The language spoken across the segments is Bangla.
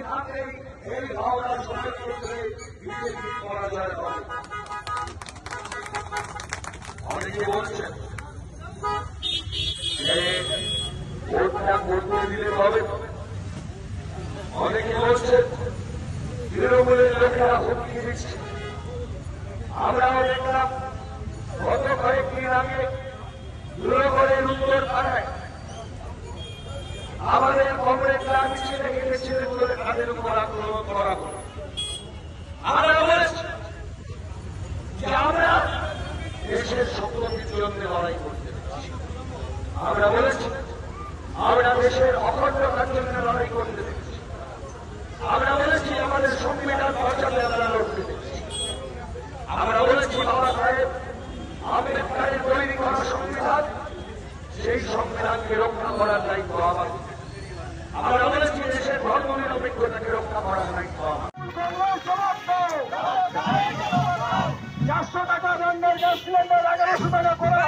থাকলেই এই ভাবনা সঙ্গে করতে বিজেপি পরাজয় হবে। অনেকে বলছেন ভোটটা করতে দিলে হবে। অনেকে বলছেন তৃণমূলের লোকেরা হুমকি দিচ্ছে। আমরাও দেখলাম গত কয়েকদিন আগে দুর্গরের উত্তর পাড়ায় আমাদের কমরেডরা মিছিলে গিয়েছিলেন বলে তাদের উপর আক্রমণ করা হল। আমরা বলেছি যে আমরা দেশের সম্পত্তির জন্য লড়াই করতে পেরেছি। আমরা বলেছি আমরা দেশের অখণ্ডতার জন্য লড়াই করতে পেরেছি। আমরা বলেছি আমাদের সংবিধান বাঁচাতে আমরা লড়তে পেরেছি। আমরা বলেছি বাবা সাহেব আম্বেদকরের তৈরি করা সংবিধান, সেই সংবিধানকে রক্ষা করার দায়িত্ব আমার। আমরা বলেছি দেশের ধর্ম নিরপেক্ষতাকে রক্ষা করার দায়িত্ব আমার। 400 টাকা দণ্ডের গ্যাস সিলিন্ডার 1100 টাকা করা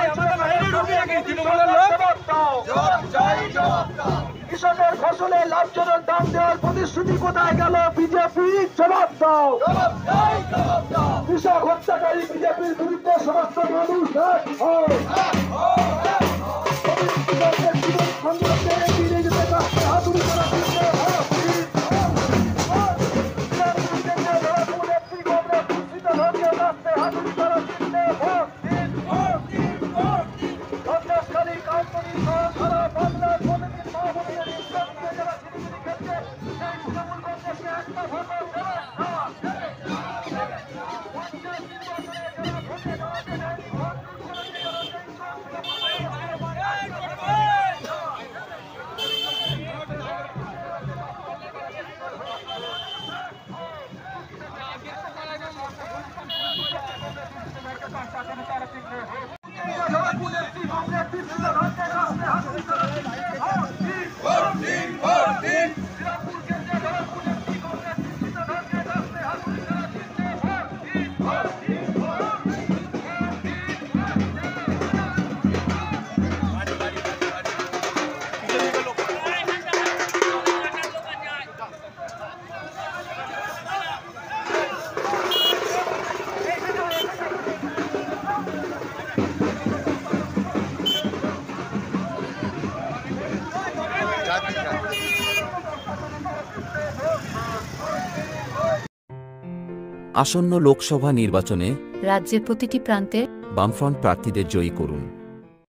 কৃষকের ফসলের লাভজনক দাম দেওয়ার প্রতিশ্রুতি কোথায় গেল? বিজেপি জবাব দাও। কৃষক হত্যাকারী বিজেপির বিরুদ্ধে সমস্ত মানুষ আসন্ন লোকসভা নির্বাচনে রাজ্যের প্রতিটি প্রান্তে বামফ্রন্ট প্রার্থীদের জয়ী করুন।